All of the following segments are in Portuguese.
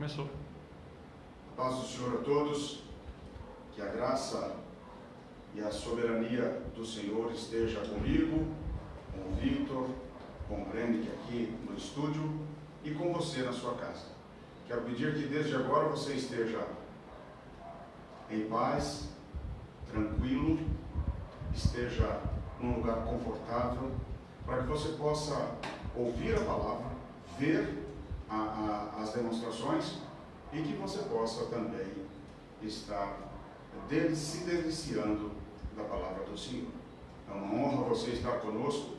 Começou. A paz do Senhor a todos, que a graça e a soberania do Senhor esteja comigo, com o Victor, com o Breno aqui no estúdio e com você na sua casa. Quero pedir que desde agora você esteja em paz, tranquilo, esteja num lugar confortável, para que você possa ouvir a palavra, ver as demonstrações e que você possa também estar se deliciando da palavra do Senhor. É uma honra você estar conosco.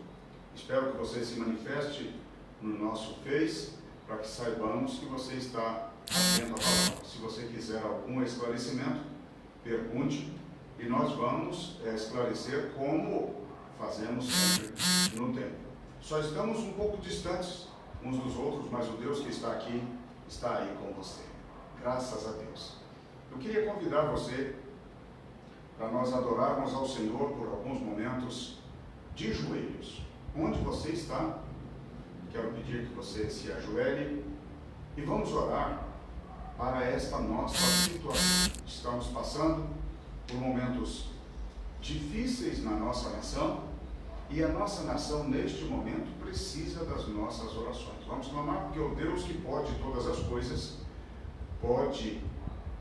Espero que você se manifeste no nosso Face, para que saibamos que você está atento à palavra. Se você quiser algum esclarecimento, pergunte e nós vamos esclarecer como fazemos sempre no tempo. Só estamos um pouco distantes uns dos outros, mas o Deus que está aqui está aí com você. Graças a Deus. Eu queria convidar você para nós adorarmos ao Senhor por alguns momentos de joelhos. Onde você está, quero pedir que você se ajoelhe e vamos orar para esta nossa situação. Estamos passando por momentos difíceis na nossa nação e a nossa nação neste momento precisa das nossas orações. Vamos clamar porque o Deus que pode todas as coisas pode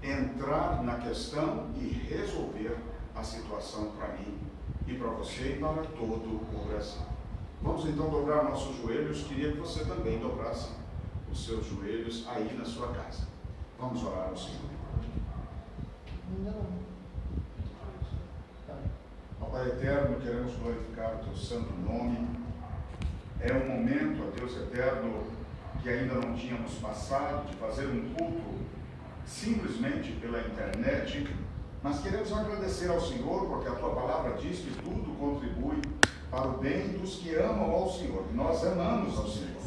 entrar na questão e resolver a situação para mim e para você e para todo o Brasil. Vamos então dobrar nossos joelhos. Queria que você também dobrasse os seus joelhos aí na sua casa. Vamos orar ao Senhor. Pai eterno, queremos glorificar o teu santo nome. É um momento, ó Deus eterno, que ainda não tínhamos passado de fazer um culto simplesmente pela internet, mas queremos agradecer ao Senhor, porque a tua palavra diz que tudo contribui para o bem dos que amam ao Senhor. Nós amamos ao Senhor.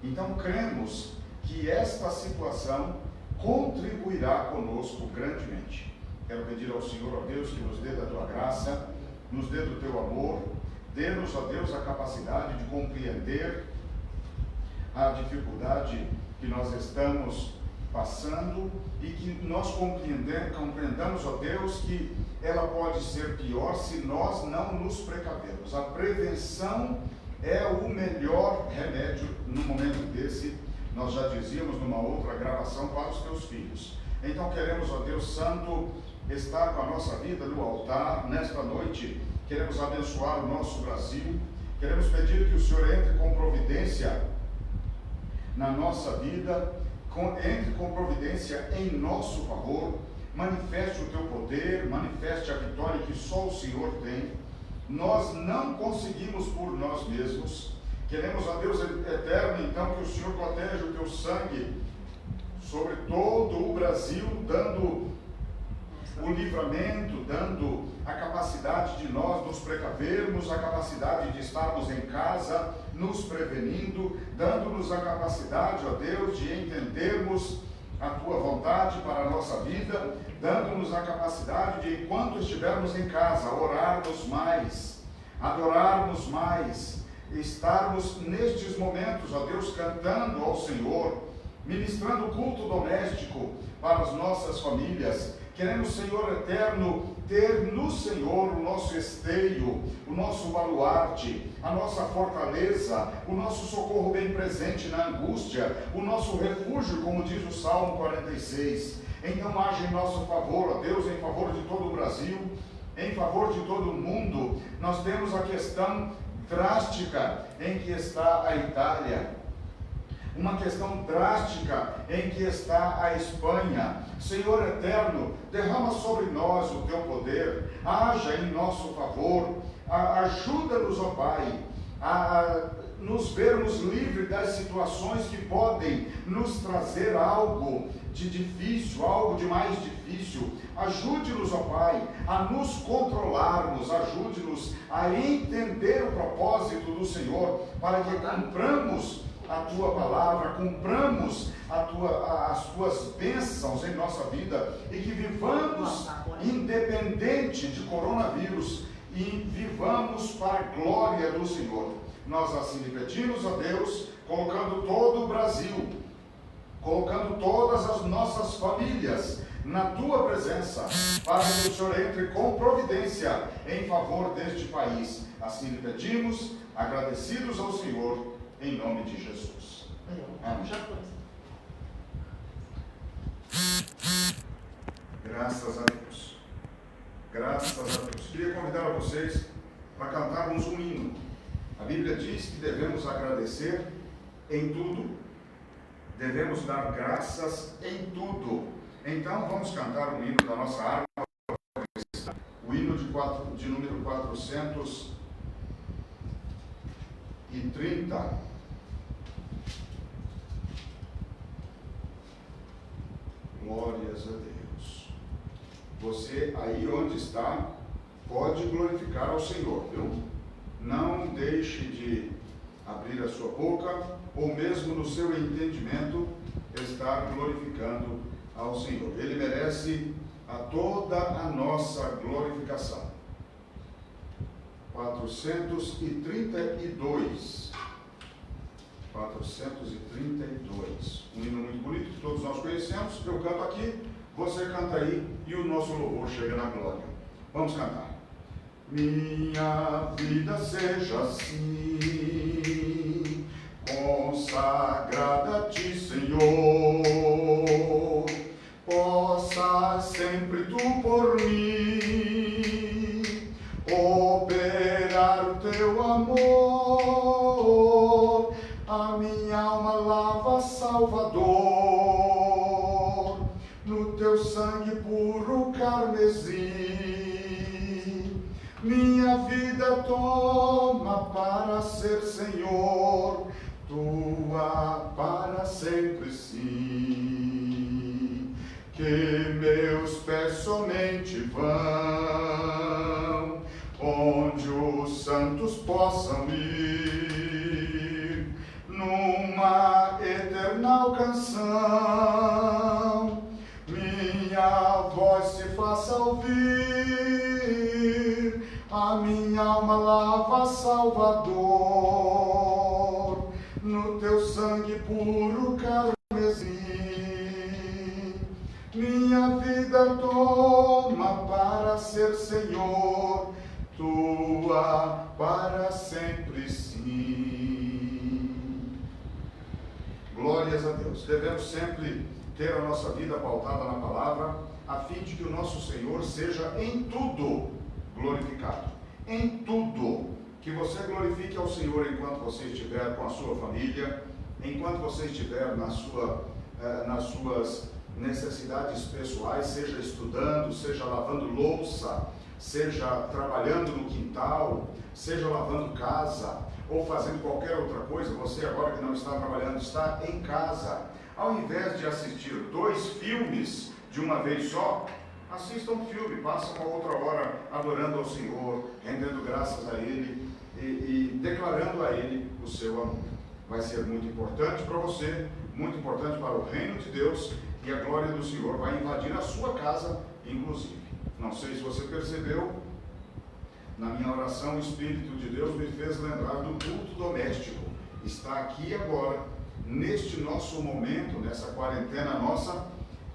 Então cremos que esta situação contribuirá conosco grandemente. Quero pedir ao Senhor, ó Deus, que nos dê da tua graça, nos dê do teu amor, dê-nos, ó Deus, a capacidade de compreender a dificuldade que nós estamos passando e que nós compreendamos, ó Deus, que ela pode ser pior se nós não nos precavermos. A prevenção é o melhor remédio no momento desse, nós já dizíamos numa outra gravação, para os teus filhos. Então queremos, ó Deus Santo, estar com a nossa vida no altar. Nesta noite queremos abençoar o nosso Brasil, queremos pedir que o Senhor entre com providência na nossa vida, entre com providência em nosso favor, manifeste o teu poder, manifeste a vitória que só o Senhor tem. Nós não conseguimos por nós mesmos. Queremos, ó Deus eterno, então, que o Senhor proteja o teu sangue sobre todo o Brasil, dando o livramento, dando a capacidade de nós nos precavermos, a capacidade de estarmos em casa, nos prevenindo, dando-nos a capacidade, ó Deus, de entendermos a tua vontade para a nossa vida, dando-nos a capacidade de, enquanto estivermos em casa, orarmos mais, adorarmos mais, estarmos nestes momentos, ó Deus, cantando ao Senhor, ministrando o culto doméstico para as nossas famílias. Queremos, Senhor eterno, ter no Senhor o nosso esteio, o nosso baluarte, a nossa fortaleza, o nosso socorro bem presente na angústia, o nosso refúgio, como diz o Salmo 46. Então age em nosso favor, ó Deus, em favor de todo o Brasil, em favor de todo o mundo. Nós temos a questão drástica em que está a Itália, uma questão drástica em que está a Espanha. Senhor eterno, derrama sobre nós o teu poder, haja em nosso favor, ajuda-nos, ó Pai, a nos vermos livres das situações que podem nos trazer algo de difícil, algo de mais difícil. Ajude-nos, ó Pai, a nos controlarmos, ajude-nos a entender o propósito do Senhor, para que cumpramos a tua palavra, cumpramos as tuas bênçãos em nossa vida e que vivamos independente de coronavírus e vivamos para a glória do Senhor. Nós assim lhe pedimos a Deus, colocando todo o Brasil colocando todas as nossas famílias na tua presença, para que o Senhor entre com providência em favor deste país. Assim lhe pedimos, agradecidos ao Senhor, em nome de Jesus. Amém. Graças a Deus. Graças a Deus. Queria convidar a vocês para cantarmos um hino. A Bíblia diz que devemos agradecer em tudo. Devemos dar graças em tudo. Então vamos cantar um hino da nossa harpa, o hino de número 430. Glórias a Deus. Você aí onde está, pode glorificar ao Senhor, viu? Não deixe de abrir a sua boca, ou mesmo no seu entendimento, estar glorificando ao Senhor. Ele merece toda a nossa glorificação. 432. 432. Um hino muito bonito que todos nós conhecemos. Eu canto aqui, você canta aí e o nosso louvor chega na glória. Vamos cantar. Minha vida seja assim, consagrada a ti, Senhor. Possa sempre tu por mim operar o teu amor. A minha alma lava, Salvador, no teu sangue puro carmesim. Minha vida toma para ser, Senhor, tua para sempre, sim. Que meus pés somente vão onde os santos possam ir, numa eternal canção, minha voz se faça ouvir, a minha alma lava, Salvador, no teu sangue puro carmesim. Minha vida toma para ser, Senhor, tua para sempre, sim. Glórias a Deus. Devemos sempre ter a nossa vida pautada na palavra, a fim de que o nosso Senhor seja em tudo glorificado. Em tudo. Que você glorifique ao Senhor enquanto você estiver com a sua família, enquanto você estiver nas suas necessidades pessoais, seja estudando, seja lavando louça, seja trabalhando no quintal, seja lavando casa, ou fazendo qualquer outra coisa. Você agora que não está trabalhando, está em casa. Ao invés de assistir 2 filmes de uma vez só, assista um filme, passa uma outra hora adorando ao Senhor, rendendo graças a Ele e declarando a Ele o seu amor. Vai ser muito importante para você, muito importante para o reino de Deus, e a glória do Senhor vai invadir a sua casa, inclusive. Não sei se você percebeu, na minha oração o Espírito de Deus me fez lembrar do culto doméstico. Está aqui agora, neste nosso momento, nessa quarentena nossa,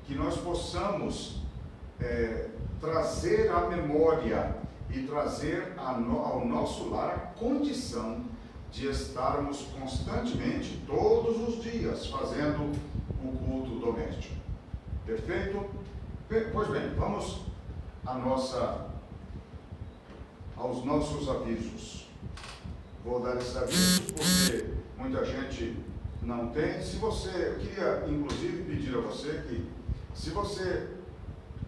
que nós possamos trazer à memória e trazer ao nosso lar a condição de estarmos constantemente, todos os dias, fazendo o culto doméstico. Perfeito? Pois bem, vamos aos nossos avisos. Vou dar esses avisos porque muita gente não tem. Eu queria inclusive pedir a você que, se você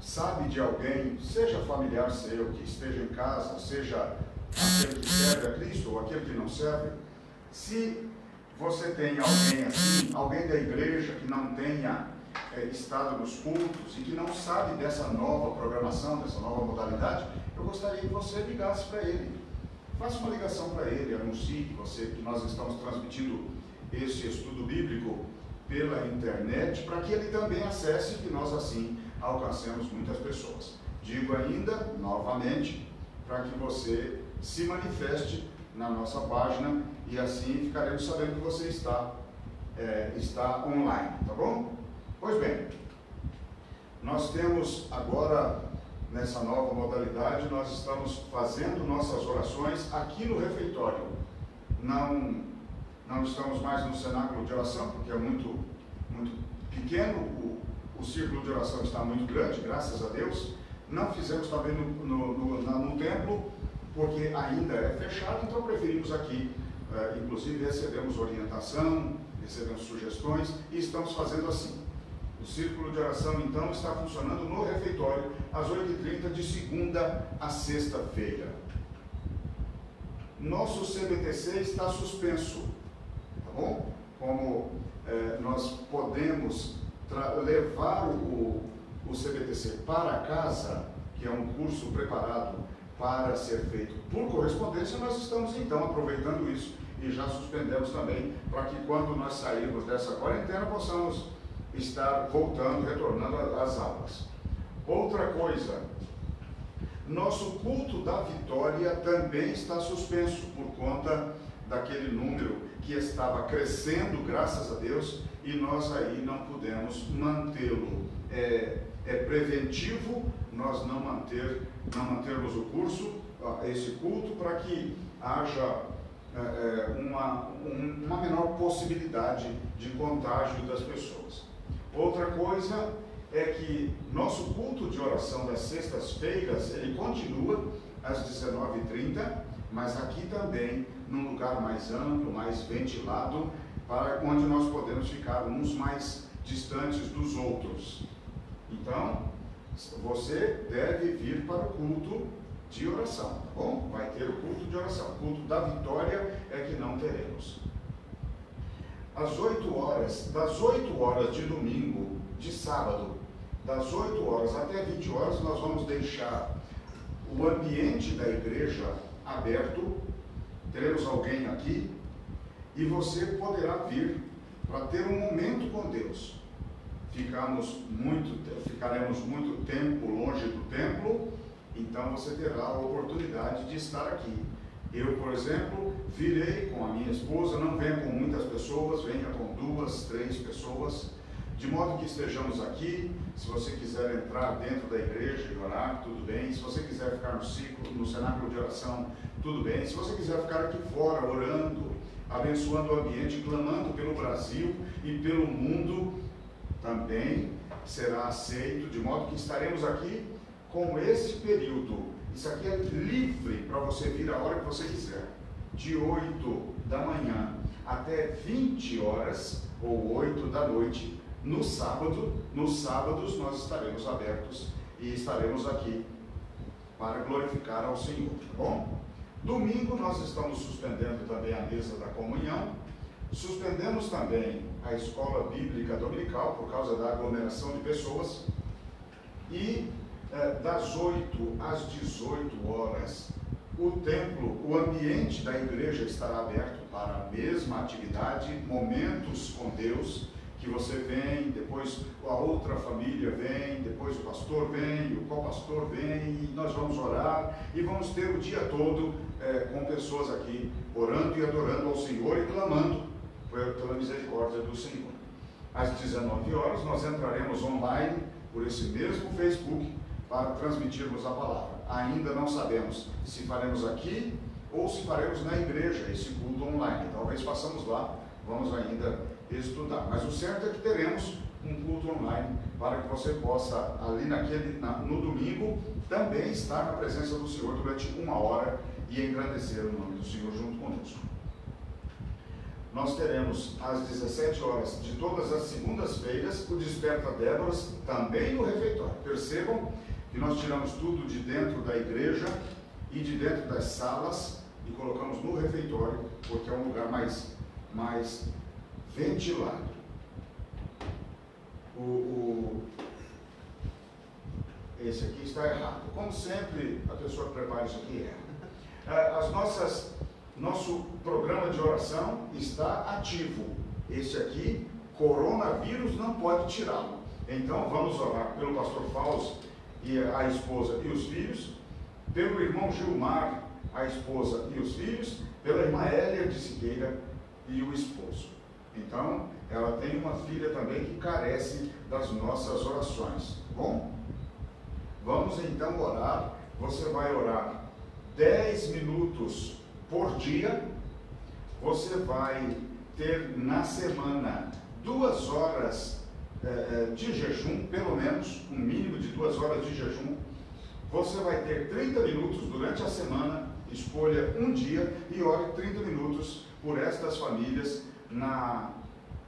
sabe de alguém, seja familiar seu, que esteja em casa, seja aquele que serve a Cristo ou aquele que não serve, se você tem alguém assim, alguém da igreja que não tenha estado nos cultos e que não sabe dessa nova programação, dessa nova modalidade, eu gostaria que você ligasse para ele. Faça uma ligação para ele, anuncie que nós estamos transmitindo esse estudo bíblico pela internet, para que ele também acesse e que nós assim alcancemos muitas pessoas. Digo ainda, novamente, para que você se manifeste na nossa página e assim ficaremos sabendo que você está está online, tá bom? Pois bem, nós temos agora, nessa nova modalidade, nós estamos fazendo nossas orações aqui no refeitório. Não estamos mais no cenáculo de oração, porque é muito pequeno, o círculo de oração está muito grande, graças a Deus. Não fizemos também no templo, porque ainda é fechado, então preferimos aqui. Inclusive recebemos orientação, recebemos sugestões e estamos fazendo assim. O círculo de oração então está funcionando no refeitório às 8h30 de segunda a sexta-feira. Nosso CBTC está suspenso, tá bom? Como nós podemos levar o CBTC para casa, que é um curso preparado para ser feito por correspondência, nós estamos então aproveitando isso e já suspendemos também, para que quando nós sairmos dessa quarentena possamos estar voltando, retornando às aulas. Outra coisa, nosso culto da vitória também está suspenso por conta daquele número que estava crescendo, graças a Deus, e nós aí não pudemos mantê-lo. É preventivo nós não mantermos o curso, esse culto, para que haja uma menor possibilidade de contágio das pessoas. Outra coisa é que nosso culto de oração das sextas-feiras, ele continua às 19h30, mas aqui também num lugar mais amplo, mais ventilado, para onde nós podemos ficar uns mais distantes dos outros. Então, você deve vir para o culto de oração, tá bom? Vai ter o culto de oração. O culto da vitória é que não teremos. Às 8 horas, das 8 horas de domingo, de sábado, das 8 horas até 20 horas, nós vamos deixar o ambiente da igreja aberto. Teremos alguém aqui e você poderá vir para ter um momento com Deus. Ficaremos muito tempo longe do templo, então você terá a oportunidade de estar aqui. Eu, por exemplo, virei com a minha esposa, não venha com muitas pessoas, venha com 2, 3 pessoas, de modo que estejamos aqui. Se você quiser entrar dentro da igreja e orar, tudo bem. Se você quiser ficar no cenáculo de oração, tudo bem. Se você quiser ficar aqui fora, orando, abençoando o ambiente, clamando pelo Brasil e pelo mundo, também será aceito, de modo que estaremos aqui com esse período. Isso aqui é livre para você vir a hora que você quiser, de 8 da manhã até 20 horas ou 8 da noite, no sábado. Nos sábados nós estaremos abertos e estaremos aqui para glorificar ao Senhor, tá bom? Domingo nós estamos suspendendo também a mesa da comunhão, suspendemos também a escola bíblica dominical por causa da aglomeração de pessoas e das 8 às 18 horas, o templo, o ambiente da igreja estará aberto para a mesma atividade, momentos com Deus, que você vem, depois a outra família vem, depois o pastor vem, o co-pastor vem, e nós vamos orar, e vamos ter o dia todo com pessoas aqui, orando e adorando ao Senhor e clamando pela misericórdia do Senhor. Às 19 horas nós entraremos online por esse mesmo Facebook, para transmitirmos a palavra. Ainda não sabemos se faremos aqui ou se faremos na igreja esse culto online. Talvez façamos lá, vamos ainda estudar. Mas o certo é que teremos um culto online para que você possa, ali no domingo, também estar na presença do Senhor durante 1 hora e engrandecer o nome do Senhor junto conosco. Nós teremos às 17 horas de todas as segundas-feiras o Desperta Déboras também no refeitório. Percebam que nós tiramos tudo de dentro da igreja e de dentro das salas e colocamos no refeitório, porque é um lugar mais ventilado. Esse aqui está errado. Como sempre, a pessoa que prepara isso aqui erra. Nosso programa de oração está ativo. Esse aqui, coronavírus, não pode tirá-lo. Então, vamos orar pelo pastor Fausto e a esposa e os filhos, pelo irmão Gilmar, a esposa e os filhos, pela irmã Hélia de Siqueira e o esposo. Então, ela tem uma filha também que carece das nossas orações. Bom, vamos então orar. Você vai orar 10 minutos por dia. Você vai ter na semana 2 horas de jejum, pelo menos, um mínimo de 2 horas de jejum. Você vai ter 30 minutos durante a semana. Escolha um dia e ore 30 minutos por estas famílias na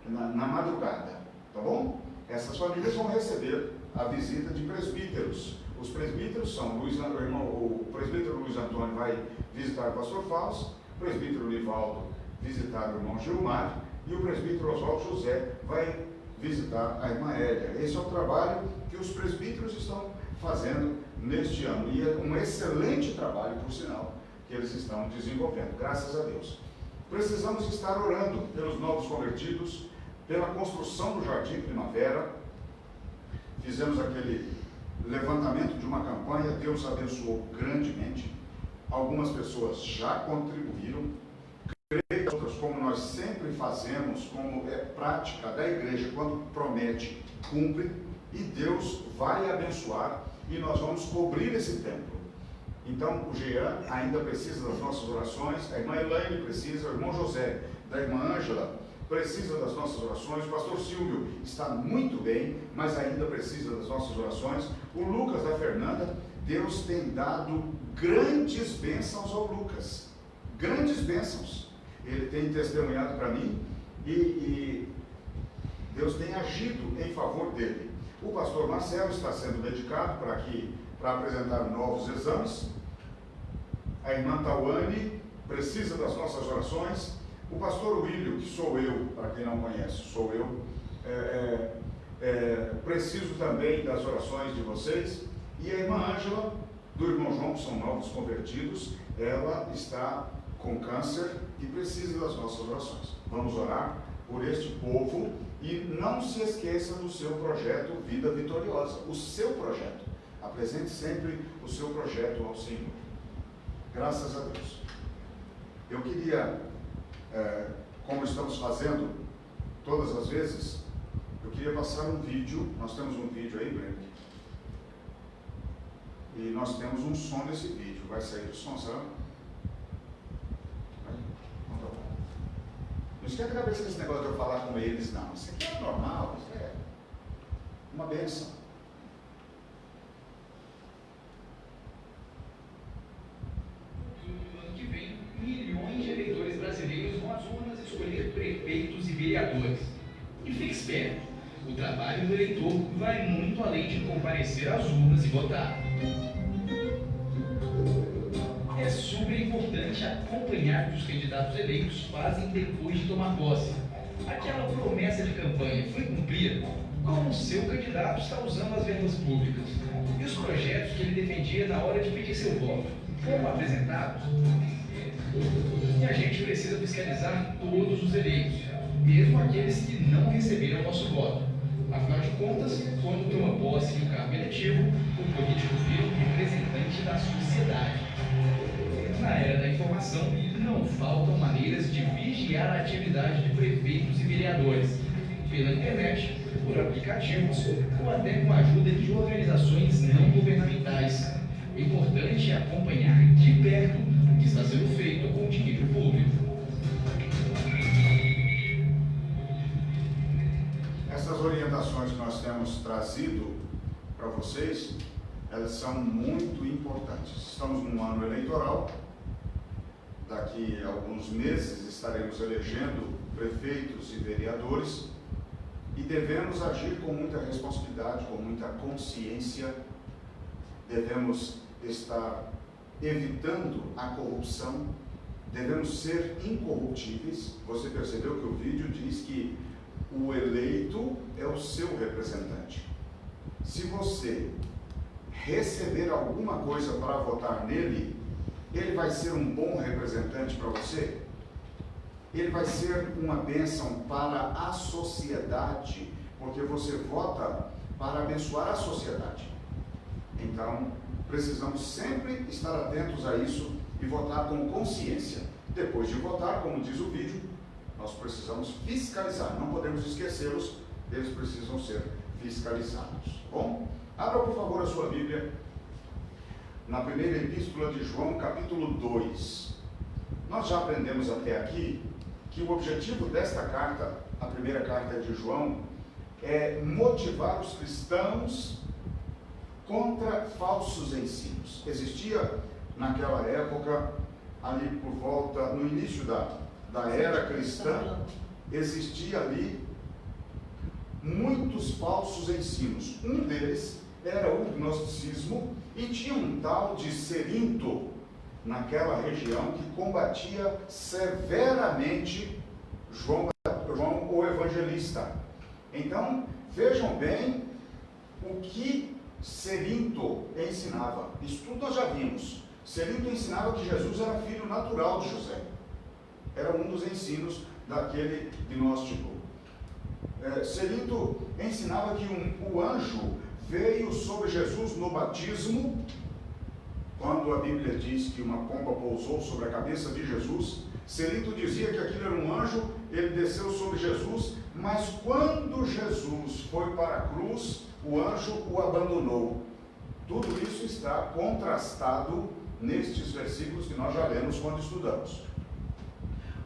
madrugada, tá bom? Essas famílias vão receber a visita de presbíteros. Os presbíteros são o presbítero Luiz Antônio vai visitar o pastor Fausto, o presbítero Livaldo visitar o irmão Gilmar e o presbítero Oswaldo José vai visitar a irmã Hélia. Esse é o trabalho que os presbíteros estão fazendo neste ano e é um excelente trabalho, por sinal, que eles estão desenvolvendo, graças a Deus. Precisamos estar orando pelos novos convertidos, pela construção do Jardim Primavera. Fizemos aquele levantamento de uma campanha, Deus abençoou grandemente. Algumas pessoas já contribuíram. Creio, outras, como nós sempre fazemos, como é prática da igreja, quando promete, cumpre, e Deus vai abençoar, e nós vamos cobrir esse templo. Então, o Jean ainda precisa das nossas orações, a irmã Elaine precisa, o irmão José, da irmã Ângela, precisa das nossas orações, o pastor Silvio está muito bem, mas ainda precisa das nossas orações, o Lucas da Fernanda, Deus tem dado grandes bênçãos ao Lucas, grandes bênçãos, ele tem testemunhado para mim, e Deus tem agido em favor dele. O pastor Marcelo está sendo medicado para apresentar novos exames. A irmã Tawane precisa das nossas orações. O pastor William, que sou eu, para quem não conhece, sou eu, preciso também das orações de vocês. E a irmã Ângela, do irmão João, que são novos convertidos, ela está com câncer e precisa das nossas orações. Vamos orar por este povo e não se esqueça do seu projeto Vida Vitoriosa, o seu projeto. Apresente sempre o seu projeto ao Senhor. Graças a Deus. Eu queria, como estamos fazendo todas as vezes, eu queria passar um vídeo. Nós temos um vídeo aí, Breno. E nós temos um som desse vídeo. Vai sair o som, será? Não, tá bom. Não esquenta a cabeça desse negócio de eu falar com eles, não. Isso aqui é normal, isso é uma bênção. Milhões de eleitores brasileiros vão às urnas escolher prefeitos e vereadores. E fique esperto, o trabalho do eleitor vai muito além de comparecer às urnas e votar. É super importante acompanhar o que os candidatos eleitos fazem depois de tomar posse. Aquela promessa de campanha foi cumprida? Como o seu candidato está usando as verbas públicas? E os projetos que ele defendia na hora de pedir seu voto foram apresentados? E a gente precisa fiscalizar todos os eleitos, mesmo aqueles que não receberam nosso voto. Afinal de contas, quando toma posse em um cargo eletivo, o político vira um representante da sociedade. Na era da informação, não faltam maneiras de vigiar a atividade de prefeitos e vereadores, pela internet, por aplicativos ou até com a ajuda de organizações não governamentais. O importante é acompanhar de perto o que está sendo feito com o dinheiro público. Essas orientações que nós temos trazido para vocês, elas são muito importantes. Estamos num ano eleitoral, daqui a alguns meses estaremos elegendo prefeitos e vereadores e devemos agir com muita responsabilidade, com muita consciência, devemos estar evitando a corrupção, devemos ser incorruptíveis. Você percebeu que o vídeo diz que o eleito é o seu representante. Se você receber alguma coisa para votar nele, ele vai ser um bom representante para você? Ele vai ser uma bênção para a sociedade, porque você vota para abençoar a sociedade. Então, precisamos sempre estar atentos a isso e votar com consciência. Depois de votar, como diz o vídeo, Nós precisamos fiscalizar, não podemos esquecê-los, eles precisam ser fiscalizados. Bom, abra por favor a sua Bíblia na primeira epístola de João, capítulo 2. Nós já aprendemos até aqui que o objetivo desta carta, a primeira carta de João, é motivar os cristãos contra falsos ensinos. Existia naquela época, ali por volta, no início da era cristã, existia ali muitos falsos ensinos. Um deles era o gnosticismo e tinha um tal de Cerinto naquela região que combatia severamente João o Evangelista. Então, vejam bem o que Cerinto ensinava. Isso tudo nós já vimos. Cerinto ensinava que Jesus era filho natural de José. Era um dos ensinos daquele gnóstico. Cerinto ensinava que o anjo veio sobre Jesus no batismo. Quando a Bíblia diz que uma pomba pousou sobre a cabeça de Jesus, Cerinto dizia que aquilo era um anjo, ele desceu sobre Jesus, mas quando Jesus foi para a cruz, o anjo o abandonou. Tudo isso está contrastado nestes versículos que nós já lemos quando estudamos.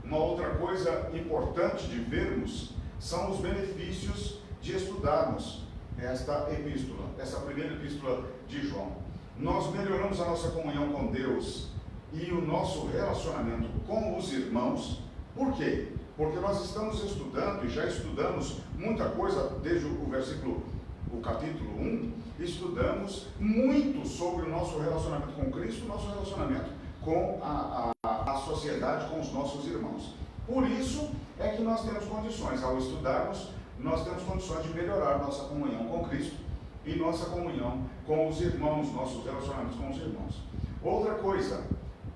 Uma outra coisa importante de vermos são os benefícios de estudarmos esta epístola, essa primeira epístola de João. Nós melhoramos a nossa comunhão com Deus e o nosso relacionamento com os irmãos. Por quê? Porque nós estamos estudando, e já estudamos muita coisa desde o capítulo 1, estudamos muito sobre o nosso relacionamento com Cristo, o nosso relacionamento com a sociedade, com os nossos irmãos. Por isso é que nós temos condições, ao estudarmos, nós temos condições de melhorar nossa comunhão com Cristo e nossa comunhão com os irmãos, nossos relacionamentos com os irmãos. Outra coisa,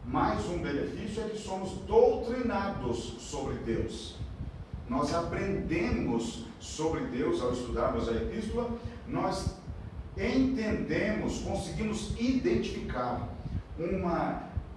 mais um benefício é que somos doutrinados sobre Deus. Nós aprendemos sobre Deus ao estudarmos a epístola, nós entendemos, conseguimos identificar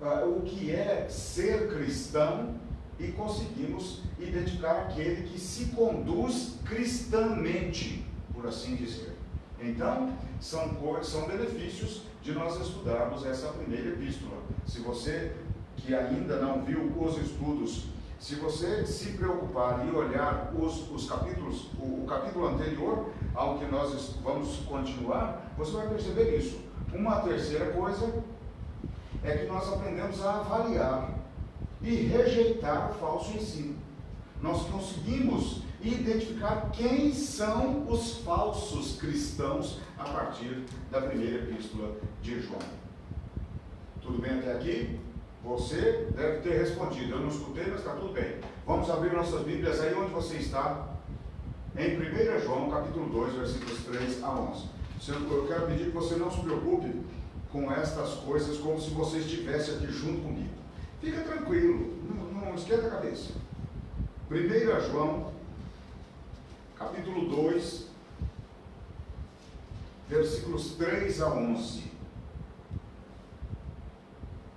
o que é ser cristão e conseguimos identificar aquele que se conduz cristamente, por assim dizer. Então, são benefícios de nós estudarmos essa primeira epístola. Se você que ainda não viu os estudos, se você se preocupar e olhar os capítulos, o capítulo anterior ao que nós vamos continuar, você vai perceber isso. Uma terceira coisa é que nós aprendemos a avaliar e rejeitar o falso ensino. Nós conseguimos identificar quem são os falsos cristãos a partir da primeira epístola de João. Tudo bem até aqui? Você deve ter respondido. Eu não escutei, mas está tudo bem. Vamos abrir nossas Bíblias aí onde você está. Em 1 João, capítulo 2, versículos 3 a 11. Eu quero pedir que você não se preocupe com estas coisas como se você estivesse aqui junto comigo. Fica tranquilo, não esquenta a cabeça. 1 João, capítulo 2, versículos 3 a 11.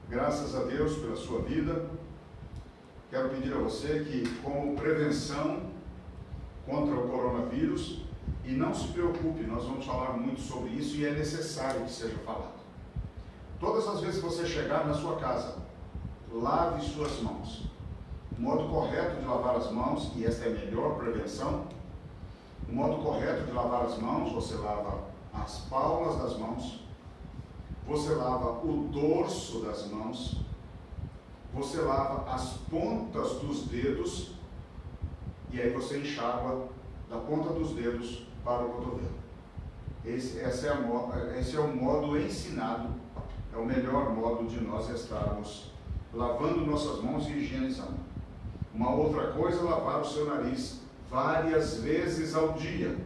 Graças a Deus pela sua vida. Quero pedir a você que, como prevenção contra o coronavírus, e não se preocupe, nós vamos falar muito sobre isso e é necessário que seja falado. Todas as vezes que você chegar na sua casa, lave suas mãos. O modo correto de lavar as mãos, e esta é a melhor prevenção, o modo correto de lavar as mãos, você lava as palmas das mãos, você lava o dorso das mãos, você lava as pontas dos dedos, e aí você enxágua da ponta dos dedos para o cotovelo. Esse é o modo ensinado, é o melhor modo de nós estarmos lavando nossas mãos e higienizando. Uma outra coisa é lavar o seu nariz várias vezes ao dia,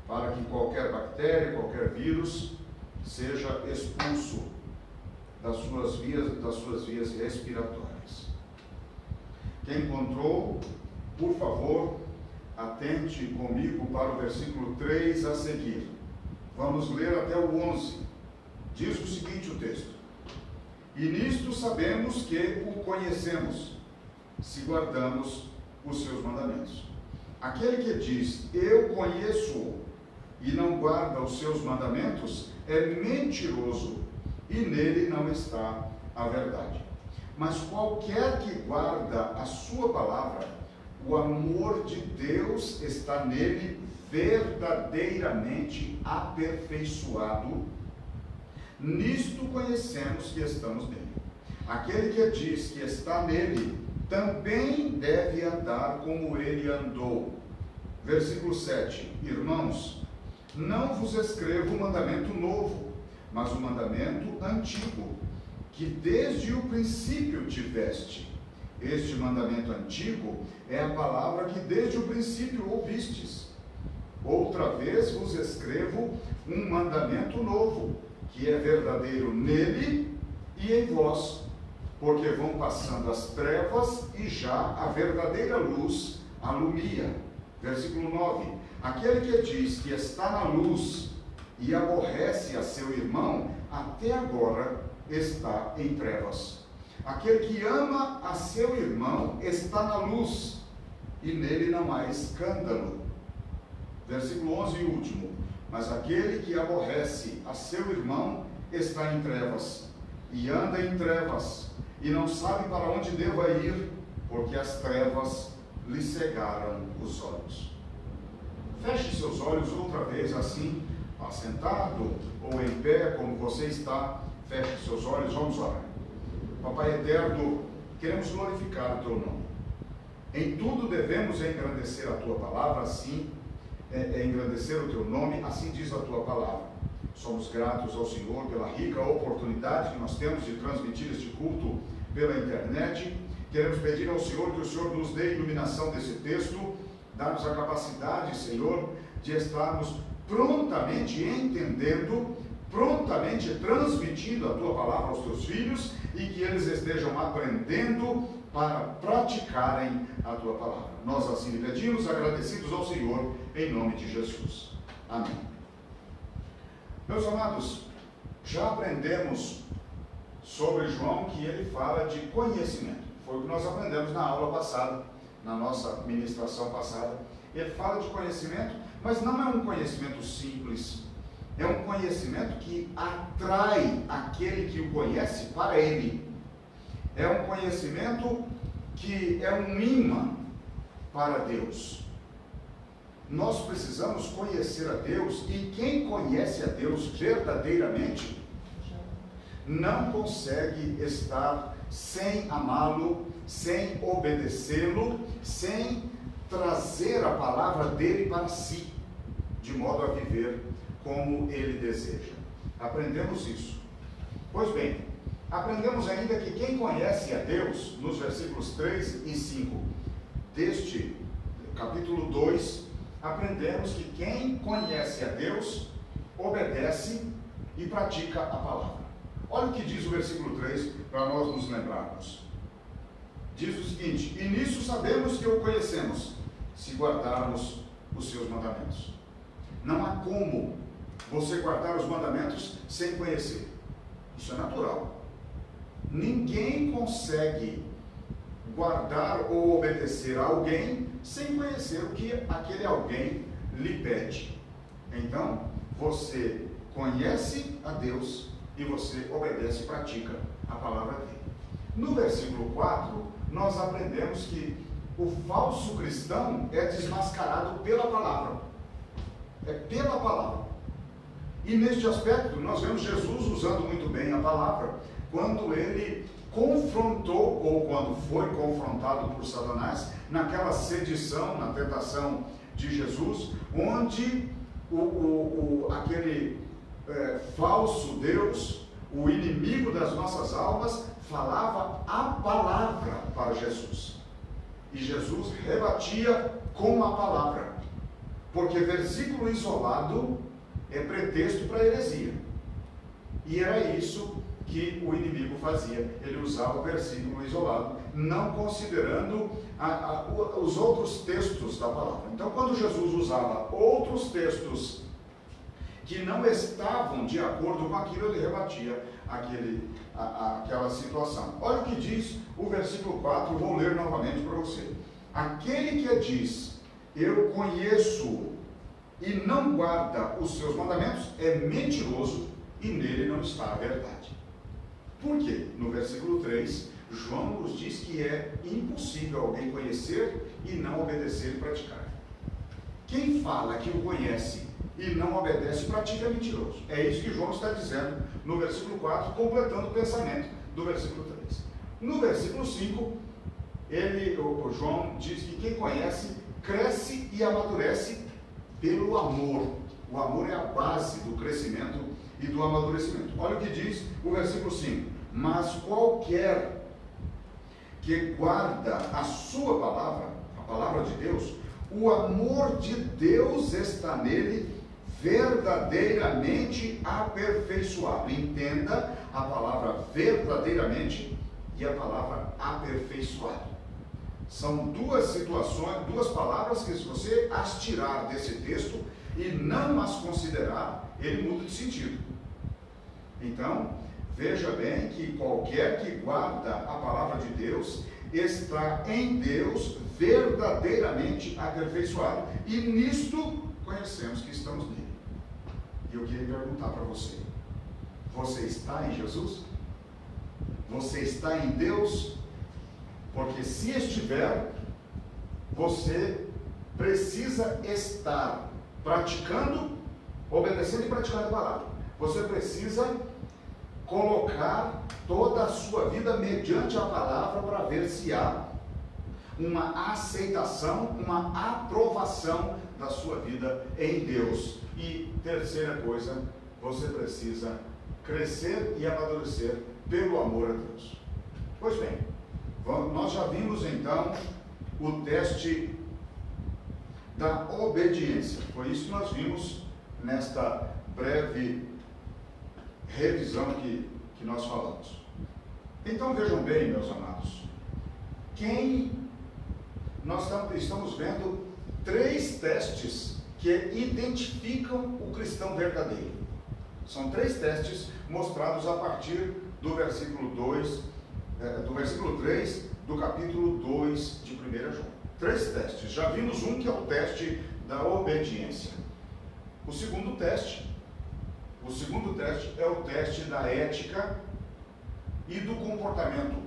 para que qualquer bactéria, qualquer vírus seja expulso das suas vias respiratórias. Quem encontrou, por favor, atente comigo para o versículo 3 a seguir. Vamos ler até o 11. Diz o seguinte o texto: E nisto sabemos que o conhecemos, se guardamos os seus mandamentos. Aquele que diz, eu conheço-o, e não guarda os seus mandamentos, é mentiroso, e nele não está a verdade. Mas qualquer que guarda a sua palavra, o amor de Deus está nele verdadeiramente aperfeiçoado. Nisto conhecemos que estamos nele. Aquele que diz que está nele, também deve andar como ele andou. Versículo 7. Irmãos, não vos escrevo um mandamento novo, mas um mandamento antigo, que desde o princípio tiveste. Este mandamento antigo é a palavra que desde o princípio ouvistes. Outra vez vos escrevo um mandamento novo, que é verdadeiro nele e em vós, porque vão passando as trevas e já a verdadeira luz alumia. Versículo 9. Aquele que diz que está na luz e aborrece a seu irmão, até agora está em trevas. Aquele que ama a seu irmão está na luz, e nele não há escândalo. Versículo 11 e último. Mas aquele que aborrece a seu irmão está em trevas, e anda em trevas, e não sabe para onde deva ir, porque as trevas lhe cegaram os olhos. Feche seus olhos outra vez assim, assentado ou em pé, como você está. Feche seus olhos, vamos orar. Papai eterno, queremos glorificar o teu nome. Em tudo devemos engrandecer a tua palavra, assim, engrandecer o teu nome, assim diz a tua palavra. Somos gratos ao Senhor pela rica oportunidade que nós temos de transmitir este culto pela internet. Queremos pedir ao Senhor que o Senhor nos dê iluminação desse texto, dá-nos a capacidade, Senhor, de estarmos prontamente entendendo, prontamente transmitindo a tua palavra aos teus filhos, e que eles estejam aprendendo para praticarem a tua palavra. Nós assim lhe pedimos, agradecidos ao Senhor, em nome de Jesus. Amém. Meus amados, já aprendemos sobre João que ele fala de conhecimento. Foi o que nós aprendemos na aula passada, na nossa ministração passada. Ele fala de conhecimento, mas não é um conhecimento simples. É um conhecimento que atrai aquele que o conhece para ele. É um conhecimento que é um imã para Deus. Nós precisamos conhecer a Deus, e quem conhece a Deus verdadeiramente não consegue estar sem amá-lo, sem obedecê-lo, sem trazer a palavra dele para si, de modo a viver como ele deseja. Aprendemos isso. Pois bem, aprendemos ainda que quem conhece a Deus, nos versículos 3 e 5 deste capítulo 2, aprendemos que quem conhece a Deus obedece e pratica a palavra. Olha o que diz o versículo 3, para nós nos lembrarmos. Diz o seguinte: e nisso sabemos que o conhecemos, se guardarmos os seus mandamentos. Não há como você guardar os mandamentos sem conhecer. Isso é natural. Ninguém consegue guardar ou obedecer a alguém sem conhecer o que aquele alguém lhe pede. Então, você conhece a Deus e você obedece e pratica a palavra dele. No versículo 4, nós aprendemos que o falso cristão é desmascarado pela palavra. É pela palavra. E neste aspecto, nós vemos Jesus usando muito bem a palavra, quando ele confrontou, ou quando foi confrontado por Satanás, naquela sedição, na tentação de Jesus, onde aquele falso Deus, o inimigo das nossas almas, falava a palavra para Jesus. E Jesus rebatia com a palavra, porque versículo isolado é pretexto para heresia. E era isso que o inimigo fazia. Ele usava o versículo isolado, não considerando os outros textos da palavra. Então, quando Jesus usava outros textos que não estavam de acordo com aquilo, ele rebatia aquela situação. Olha o que diz o versículo 4, vou ler novamente para você. aquele que diz, eu conheço e não guarda os seus mandamentos, é mentiroso e nele não está a verdade. Por quê? No versículo 3, João nos diz que é impossível alguém conhecer e não obedecer e praticar. Quem fala que o conhece e não obedece e pratica é mentiroso. É isso que João está dizendo no versículo 4, completando o pensamento do versículo 3. No versículo 5, o João diz que quem conhece cresce e amadurece pelo amor. O amor é a base do crescimento e do amadurecimento. Olha o que diz o versículo 5. Mas qualquer que guarda a sua palavra, a palavra de Deus, o amor de Deus está nele verdadeiramente aperfeiçoado. Entenda a palavra verdadeiramente e a palavra aperfeiçoado. São duas situações, duas palavras que, se você as tirar desse texto e não as considerar, ele muda de sentido. Então, veja bem que qualquer que guarda a palavra de Deus está em Deus verdadeiramente aperfeiçoado. E nisto conhecemos que estamos nele. E eu queria perguntar para você: você está em Jesus? Você está em Deus? Porque se estiver, você precisa estar praticando, obedecendo e praticando a palavra. Você precisa colocar toda a sua vida mediante a palavra para ver se há uma aceitação, uma aprovação da sua vida em Deus. E terceira coisa, você precisa crescer e amadurecer pelo amor a Deus. Pois bem, nós já vimos então o teste da obediência. Foi isso que nós vimos nesta breve revisão que nós falamos. Então vejam bem, meus amados, nós estamos vendo 3 testes que identificam o cristão verdadeiro. São 3 testes mostrados a partir do versículo 3 do capítulo 2 de 1 João. 3 testes. Já vimos um que é o teste da obediência. O segundo teste é o teste da ética e do comportamento.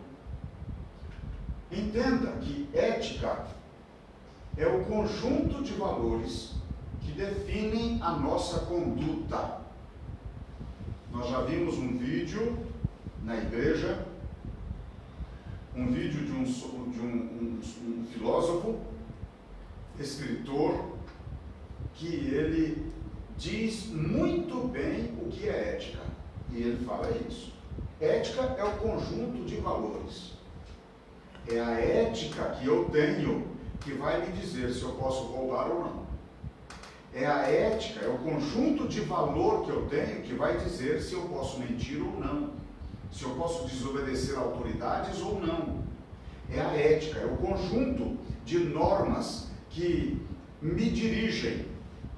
Entenda que ética é o conjunto de valores que definem a nossa conduta. Nós já vimos um vídeo na igreja, um vídeo de um filósofo, escritor, que ele diz muito bem o que é ética. E ele fala isso. Ética é o conjunto de valores. É a ética que eu tenho que vai me dizer se eu posso roubar ou não. É a ética, é o conjunto de valor que eu tenho que vai dizer se eu posso mentir ou não. Se eu posso desobedecer autoridades ou não. É a ética, é o conjunto de normas que me dirigem,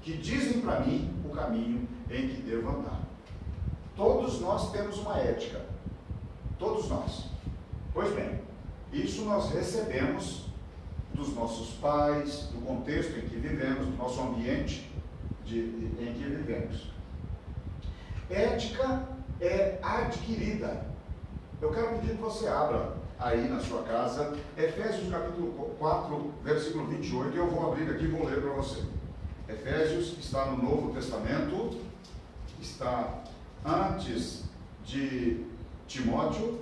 que dizem para mim o caminho em que devo andar. Todos nós temos uma ética. Todos nós. Pois bem, isso nós recebemos dos nossos pais, do contexto em que vivemos, do nosso ambiente em que vivemos. Ética é adquirida. Eu quero pedir que você abra aí na sua casa, Efésios capítulo 4, versículo 28, eu vou abrir aqui e vou ler para você. Efésios está no Novo Testamento, está antes de Timóteo,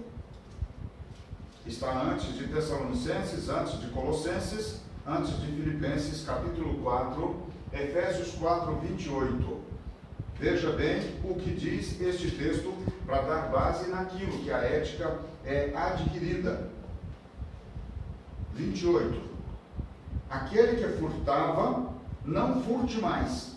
está antes de Tessalonicenses, antes de Colossenses, antes de Filipenses, capítulo 4, Efésios 4, 28. Veja bem o que diz este texto para dar base naquilo que a ética é adquirida. 28. Aquele que furtava, não furte mais,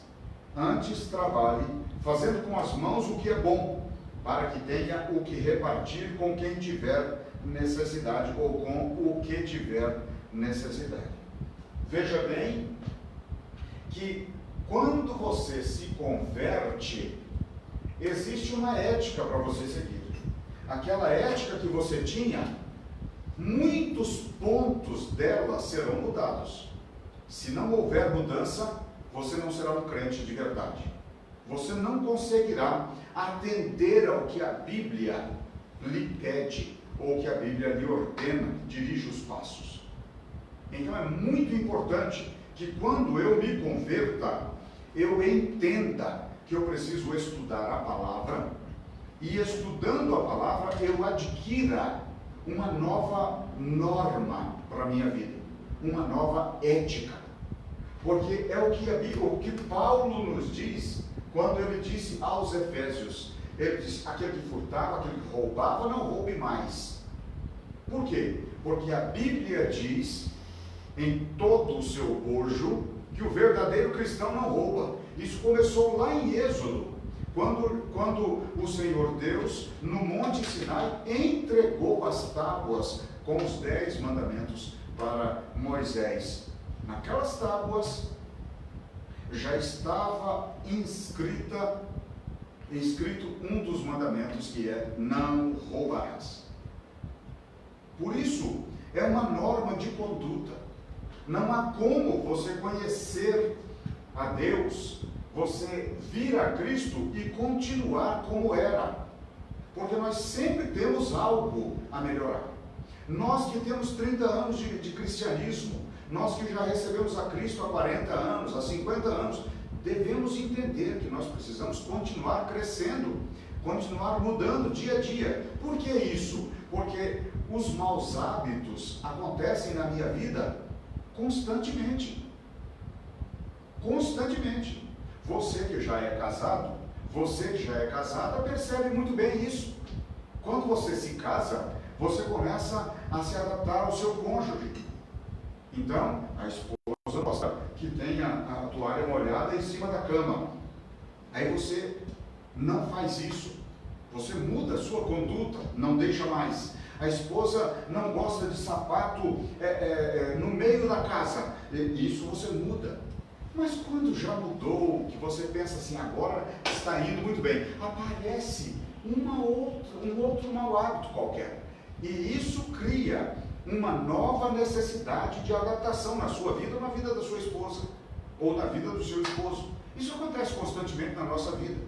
antes trabalhe, fazendo com as mãos o que é bom, para que tenha o que repartir com quem tiver necessidade ou com o que tiver necessidade. Veja bem que quando você se converte, existe uma ética para você seguir. Aquela ética que você tinha muitos pontos dela serão mudados. Se não houver mudança, você não será um crente de verdade. Você não conseguirá atender ao que a Bíblia lhe pede, ou que a Bíblia lhe ordena, dirige os passos. Então é muito importante que quando eu me converta, eu entenda que eu preciso estudar a palavra, e estudando a palavra eu adquira uma nova norma para a minha vida, uma nova ética. Porque é o que Paulo nos diz quando ele disse aos Efésios. Ele disse: aquele que furtava, aquele que roubava, não roube mais. Por quê? Porque a Bíblia diz, em todo o seu bojo, que o verdadeiro cristão não rouba. Isso começou lá em Êxodo, quando o Senhor Deus, no Monte Sinai, entregou as tábuas com os 10 mandamentos para Moisés. Naquelas tábuas já estava escrito um dos mandamentos, que é: não roubarás. Por isso, é uma norma de conduta. Não há como você conhecer a Deus, você vir a Cristo e continuar como era, porque nós sempre temos algo a melhorar. Nós que temos 30 anos de cristianismo, nós que já recebemos a Cristo há 40 anos, há 50 anos, devemos entender que nós precisamos continuar crescendo, continuar mudando dia a dia. Por que isso? Porque os maus hábitos acontecem na minha vida constantemente. Constantemente. Você que já é casado, você que já é casada, percebe muito bem isso. Quando você se casa, você começa a se adaptar ao seu cônjuge. Então, a esposa gosta que tenha a toalha molhada em cima da cama. Aí você não faz isso. Você muda a sua conduta, não deixa mais. A esposa não gosta de sapato no meio da casa. Isso você muda. Mas quando já mudou, que você pensa assim, agora está indo muito bem, aparece um outro mau hábito qualquer. E isso cria uma nova necessidade de adaptação na sua vida ou na vida da sua esposa, ou na vida do seu esposo. Isso acontece constantemente na nossa vida.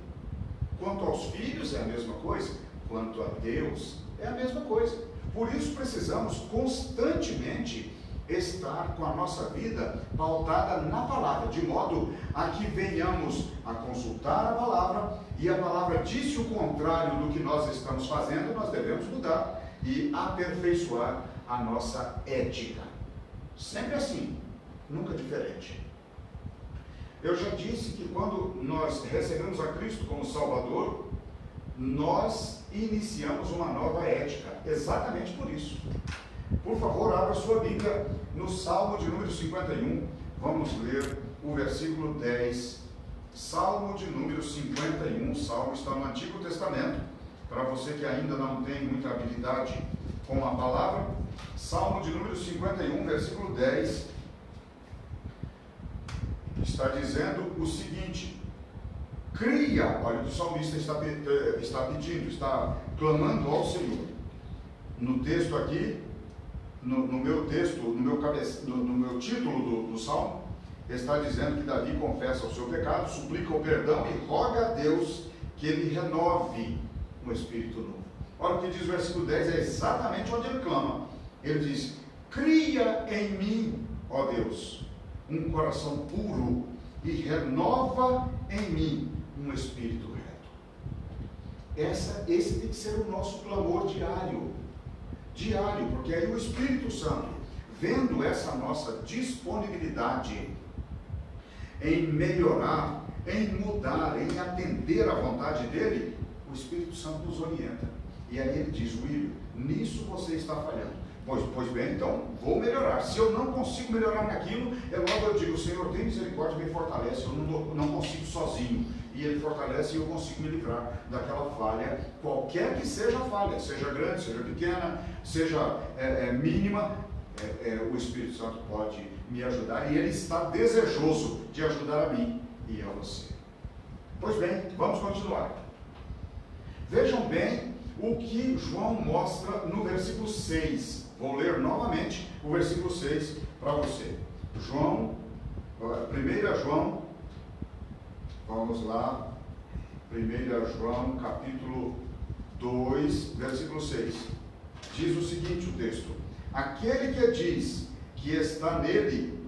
Quanto aos filhos é a mesma coisa, quanto a Deus é a mesma coisa. Por isso precisamos constantemente estar com a nossa vida pautada na palavra, de modo a que venhamos a consultar a palavra, e a palavra disse o contrário do que nós estamos fazendo, nós devemos mudar e aperfeiçoar a nossa ética. Sempre assim, nunca diferente. Eu já disse que quando nós recebemos a Cristo como Salvador, nós iniciamos uma nova ética, exatamente por isso. Por favor, abra sua Bíblia no Salmo de número 51, vamos ler o versículo 10. Salmo de número 51, o Salmo está no Antigo Testamento, para você que ainda não tem muita habilidade com a palavra. Salmo de número 51, versículo 10, está dizendo o seguinte: cria, olha o que o salmista está pedindo, está clamando ao Senhor. No texto aqui, no meu texto, no meu título do Salmo, está dizendo que Davi confessa o seu pecado, suplica o perdão e roga a Deus que ele renove um espírito novo. Olha o que diz o versículo 10, é exatamente onde ele clama. Ele diz: cria em mim, ó Deus, um coração puro e renova em mim um espírito reto. Esse tem que ser o nosso clamor diário, porque aí o Espírito Santo, vendo essa nossa disponibilidade em melhorar, em mudar, em atender à vontade dele, o Espírito Santo nos orienta. E aí ele diz: William, nisso você está falhando. Pois bem, então vou melhorar. Se eu não consigo melhorar naquilo, logo eu digo: Senhor, tem misericórdia, me fortalece. Eu não consigo sozinho. E ele fortalece e eu consigo me livrar daquela falha, qualquer que seja a falha, seja grande, seja pequena, seja mínima. O Espírito Santo pode me ajudar, e ele está desejoso de ajudar a mim e a você. Pois bem, vamos continuar. Vejam bem o que João mostra no versículo 6. Vou ler novamente o versículo 6 para você. 1 João, vamos lá, 1 João capítulo 2, versículo 6. Diz o seguinte o texto: aquele que diz que está nele,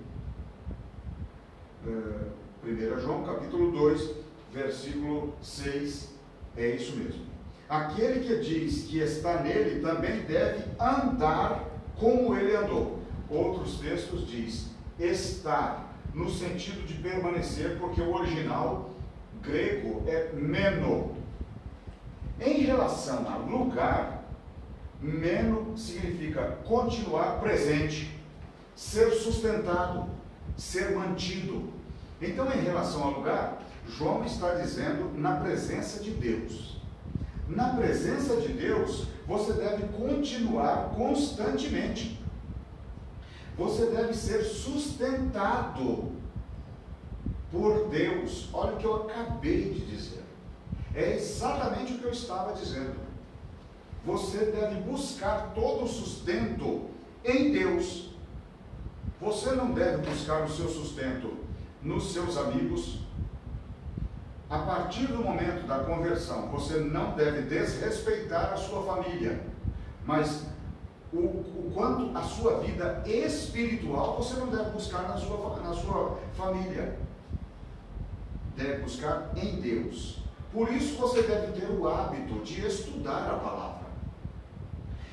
1 João capítulo 2, versículo 6, é isso mesmo. Aquele que diz que está nele também deve andar como ele andou. Outros textos diz estar, no sentido de permanecer, porque o original grego é meno. Em relação a lugar, meno significa continuar presente, ser sustentado, ser mantido. Então, em relação ao lugar, João está dizendo na presença de Deus. Na presença de Deus, você deve continuar constantemente. Você deve ser sustentado por Deus. Olha o que eu acabei de dizer. É exatamente o que eu estava dizendo. Você deve buscar todo o sustento em Deus. Você não deve buscar o seu sustento nos seus amigos. A partir do momento da conversão, você não deve desrespeitar a sua família, mas o quanto a sua vida espiritual você não deve buscar na sua família. Deve buscar em Deus. Por isso você deve ter o hábito de estudar a palavra.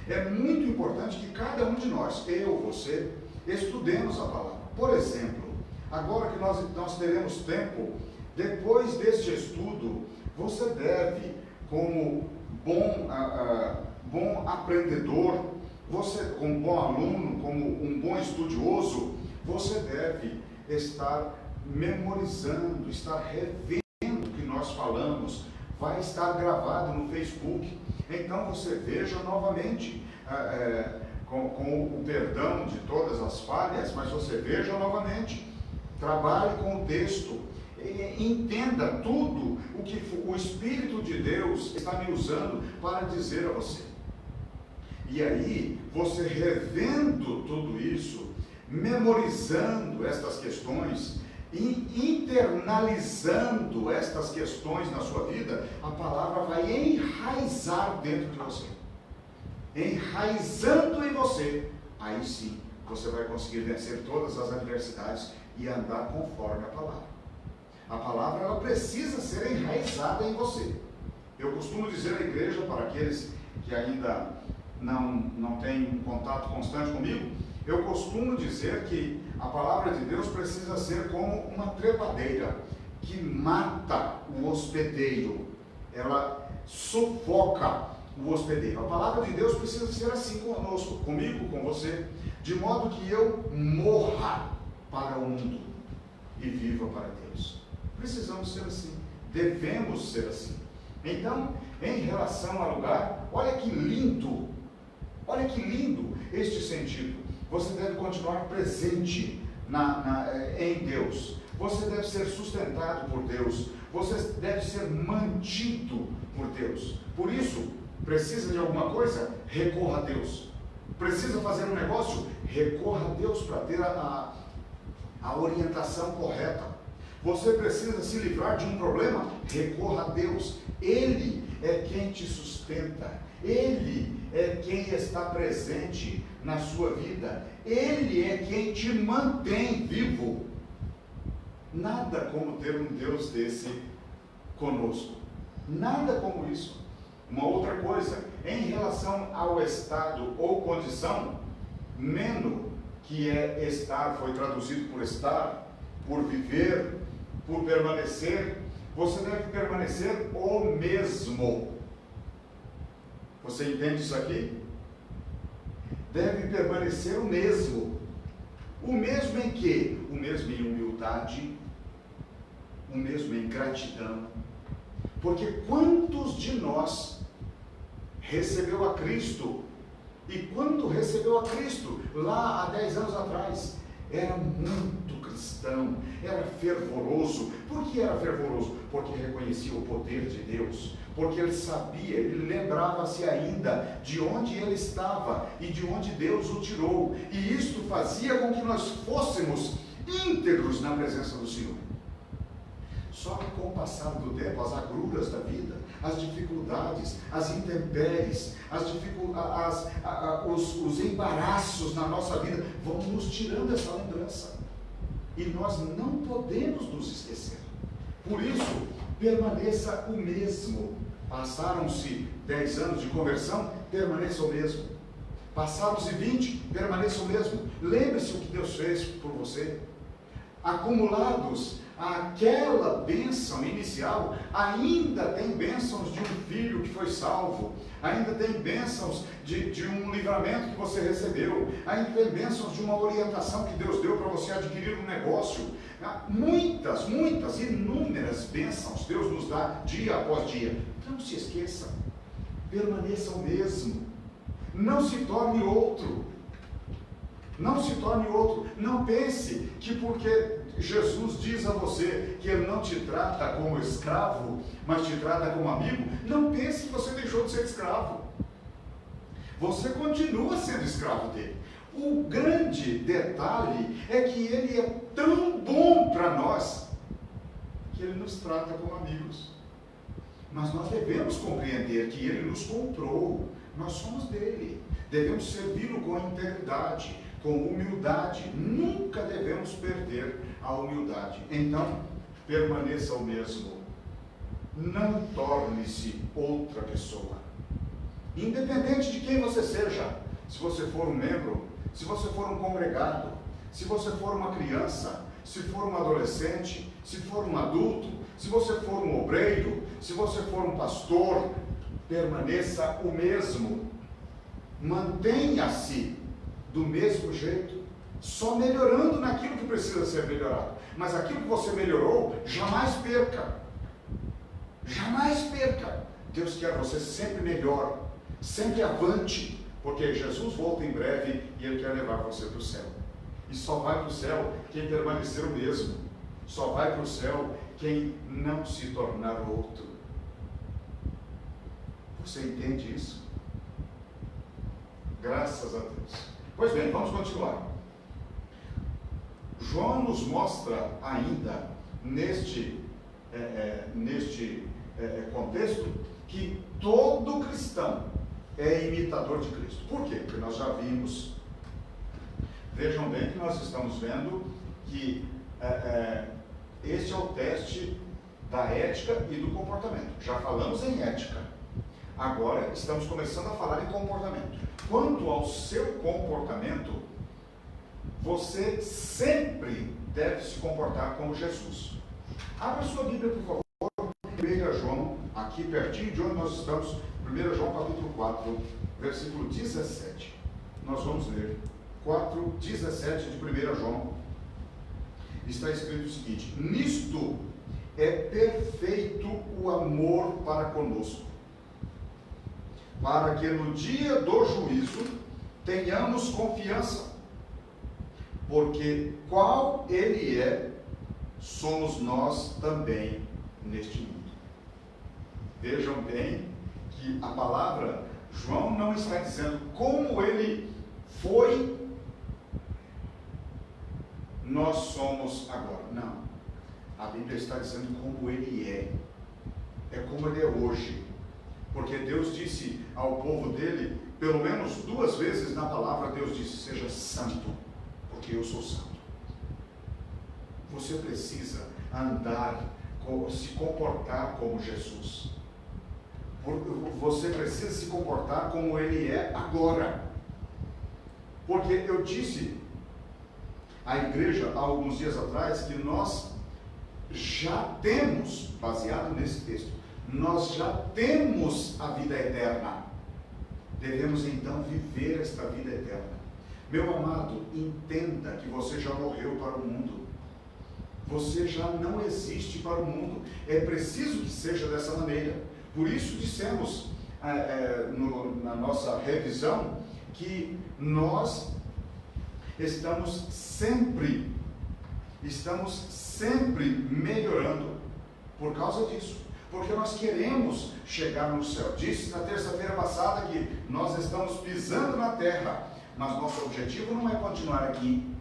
É muito importante que cada um de nós, eu, você, estudemos a palavra. Por exemplo, agora que nós teremos tempo, depois deste estudo, você deve, como bom aprendedor, você, como bom aluno, como um bom estudioso, você deve estar memorizando, estar revendo o que nós falamos. Vai estar gravado no Facebook. Então você veja novamente, com o perdão de todas as falhas, mas você veja novamente. Trabalhe com o texto. Entenda tudo o que o Espírito de Deus está me usando para dizer a você. E aí, você revendo tudo isso, memorizando estas questões e internalizando estas questões na sua vida, a palavra vai enraizar dentro de você. Enraizando em você, aí sim, você vai conseguir vencer todas as adversidades e andar conforme a palavra. A palavra, ela precisa ser enraizada em você. Eu costumo dizer à igreja, para aqueles que ainda não têm um contato constante comigo, eu costumo dizer que a palavra de Deus precisa ser como uma trepadeira que mata o hospedeiro. Ela sufoca o hospedeiro. A palavra de Deus precisa ser assim conosco, comigo, com você, de modo que eu morra para o mundo e viva para Deus. Precisamos ser assim, devemos ser assim. Então, em relação ao lugar, olha que lindo este sentido. Você deve continuar presente em Deus. Você deve ser sustentado por Deus. Você deve ser mantido por Deus. Por isso, precisa de alguma coisa? Recorra a Deus. Precisa fazer um negócio? Recorra a Deus para ter a orientação correta. Você precisa se livrar de um problema? Recorra a Deus. Ele é quem te sustenta. Ele é quem está presente na sua vida. Ele é quem te mantém vivo. Nada como ter um Deus desse conosco. Nada como isso. Uma outra coisa, em relação ao estado ou condição, meno, que é estar, foi traduzido por estar, por viver, por permanecer, você deve permanecer o mesmo. Você entende isso aqui? Deve permanecer o mesmo. O mesmo em quê? O mesmo em humildade, o mesmo em gratidão. Porque quantos de nós recebeu a Cristo, e quando recebeu a Cristo, lá há 10 anos atrás, era muito cristão, era fervoroso. Por que era fervoroso? Porque reconhecia o poder de Deus, porque ele sabia, ele lembrava-se ainda de onde ele estava e de onde Deus o tirou, e isto fazia com que nós fôssemos íntegros na presença do Senhor. Só que com o passar do tempo, as agruras da vida, as dificuldades, as intempéries, os embaraços na nossa vida vão nos tirando essa lembrança. E nós não podemos nos esquecer. Por isso, permaneça o mesmo. Passaram-se 10 anos de conversão, permaneça o mesmo. Passaram-se 20, permaneça o mesmo. Lembre-se o que Deus fez por você. Acumulados àquela bênção inicial, ainda tem bênçãos de um filho que foi salvo, ainda tem bênçãos de um livramento que você recebeu, ainda tem bênçãos de uma orientação que Deus deu para você adquirir um negócio. Muitas, inúmeras bênçãos Deus nos dá dia após dia. Não se esqueça, permaneça o mesmo, não se torne outro. Não se torne outro. Não pense que porque Jesus diz a você que Ele não te trata como escravo, mas te trata como amigo, não pense que você deixou de ser escravo. Você continua sendo escravo dele. O grande detalhe é que Ele é tão bom para nós, que Ele nos trata como amigos. Mas nós devemos compreender que Ele nos comprou, nós somos dele. Devemos servi-lo com integridade, com humildade. Nunca devemos perder a humildade. Então, permaneça o mesmo. Não torne-se outra pessoa. Independente de quem você seja, se você for um membro, se você for um congregado, se você for uma criança, se for um adolescente, se for um adulto, se você for um obreiro, se você for um pastor, permaneça o mesmo. Mantenha-se do mesmo jeito, só melhorando naquilo que precisa ser melhorado. Mas aquilo que você melhorou, jamais perca. Jamais perca. Deus quer você sempre melhor, sempre avante, porque Jesus volta em breve e Ele quer levar você para o céu. E só vai para o céu quem permanecer o mesmo. Só vai para o céu quem não se tornar outro. Você entende isso? Graças a Deus. Pois bem, vamos continuar. João nos mostra ainda neste contexto que todo cristão é imitador de Cristo. Por quê? Porque nós já vimos. Vejam bem que nós estamos vendo que este é o teste da ética e do comportamento. Já falamos em ética. Agora estamos começando a falar em comportamento. Quanto ao seu comportamento, você sempre deve se comportar como Jesus. Abra sua Bíblia, por favor, 1 João, aqui pertinho de onde nós estamos, 1 João capítulo 4, versículo 17. Nós vamos ler 4:17 de 1 João. Está escrito o seguinte: nisto é perfeito o amor para conosco, para que no dia do juízo tenhamos confiança, porque qual Ele é, somos nós também neste mundo. Vejam bem que a palavra, João não está dizendo como Ele foi, nós somos agora. Não. A Bíblia está dizendo como Ele é. É como Ele é hoje. Porque Deus disse ao povo dele, pelo menos 2 vezes na palavra, Deus disse: seja santo, porque eu sou santo. Você precisa andar, se comportar como Jesus. Você precisa se comportar como Ele é agora. Porque eu disse à igreja há alguns dias atrás que nós já temos, baseado nesse texto, nós já temos a vida eterna. Devemos então viver esta vida eterna. Meu amado, entenda que você já morreu para o mundo. Você já não existe para o mundo. É preciso que seja dessa maneira. Por isso dissemos na nossa revisão que nós estamos sempre estamos sempre melhorando por causa disso, porque nós queremos chegar no céu. Disse na terça-feira passada que nós estamos pisando na terra, mas nosso objetivo não é continuar aqui.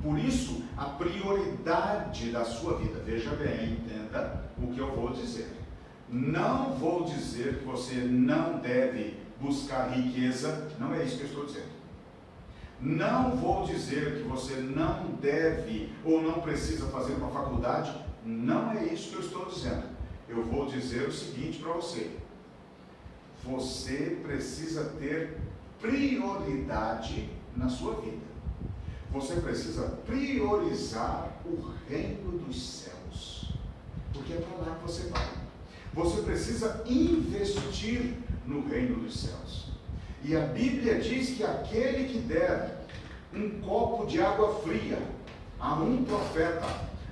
Por isso, a prioridade da sua vida, veja bem, entenda o que eu vou dizer. Não vou dizer que você não deve buscar riqueza, não é isso que eu estou dizendo. Não vou dizer que você não deve ou não precisa fazer uma faculdade, não é isso que eu estou dizendo. Eu vou dizer o seguinte para você: você precisa ter prioridade na sua vida. Você precisa priorizar o reino dos céus, porque é para lá que você vai. Você precisa investir no reino dos céus. E a Bíblia diz que aquele que der um copo de água fria a um profeta,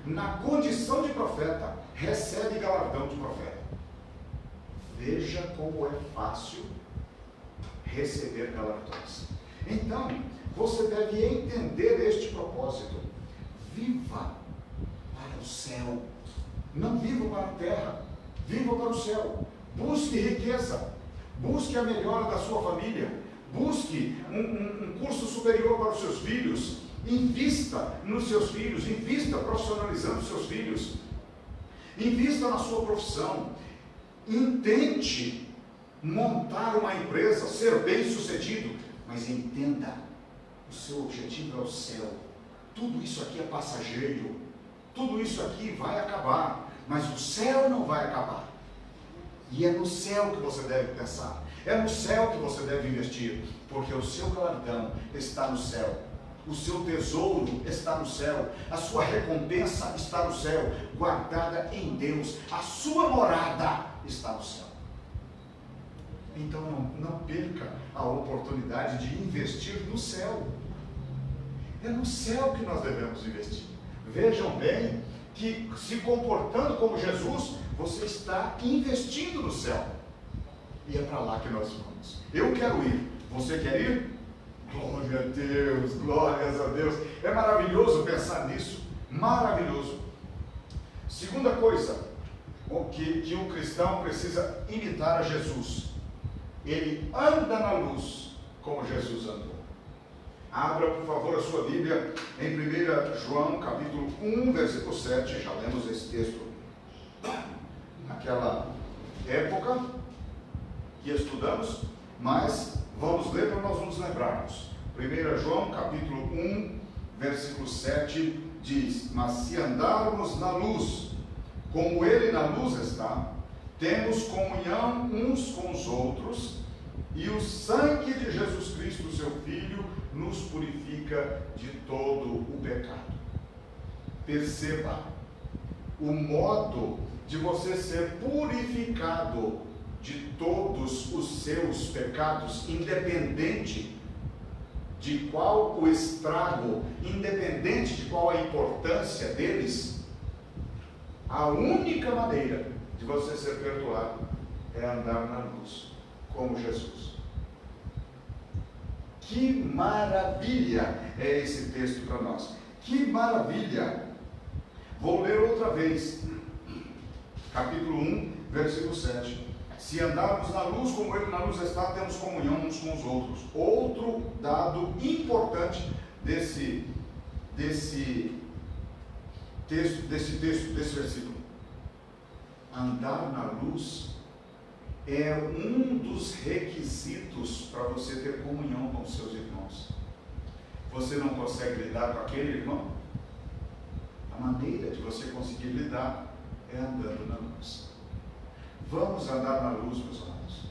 na condição de profeta, recebe galardão de profeta. Veja como é fácil receber galardões. Então, você deve entender este propósito. Viva para o céu. Não viva para a terra. Viva para o céu. Busque riqueza. Busque a melhora da sua família. Busque um curso superior para os seus filhos. Invista nos seus filhos. Invista profissionalizando os seus filhos. Invista na sua profissão. Intente montar uma empresa, ser bem sucedido. Mas entenda, o seu objetivo é o céu. Tudo isso aqui é passageiro. Tudo isso aqui vai acabar. Mas o céu não vai acabar. E é no céu que você deve pensar. É no céu que você deve investir. Porque o seu galardão está no céu. O seu tesouro está no céu. A sua recompensa está no céu. Guardada em Deus. A sua morada está no céu. Então não perca a oportunidade de investir no céu. É no céu que nós devemos investir. Vejam bem que, se comportando como Jesus, você está investindo no céu. E é para lá que nós vamos. Eu quero ir. Você quer ir? Glória a Deus, glórias a Deus. É maravilhoso pensar nisso. Maravilhoso. Segunda coisa, que um cristão precisa imitar a Jesus. Ele anda na luz como Jesus andou. Abra, por favor, a sua Bíblia em 1 João, capítulo 1, versículo 7. Já lemos esse texto naquela época que estudamos, mas vamos ler para nós nos lembrarmos. 1 João, capítulo 1, versículo 7 diz: mas se andarmos na luz, como Ele na luz está, temos comunhão uns com os outros, e o sangue de Jesus Cristo, seu Filho, nos purifica de todo o pecado. Perceba o modo de você ser purificado de todos os seus pecados, independente de qual o estrago, independente de qual a importância deles. A única maneira de você ser perdoado é andar na luz, como Jesus. Que maravilha é esse texto para nós. Que maravilha! Vou ler outra vez. Capítulo 1, versículo 7. Se andarmos na luz como Ele na luz está, temos comunhão uns com os outros. Outro dado importante desse versículo. Andar na luz é um dos requisitos para você ter comunhão com os seus irmãos. Você não consegue lidar com aquele irmão? A maneira de você conseguir lidar é andando na luz. Vamos andar na luz, meus amados.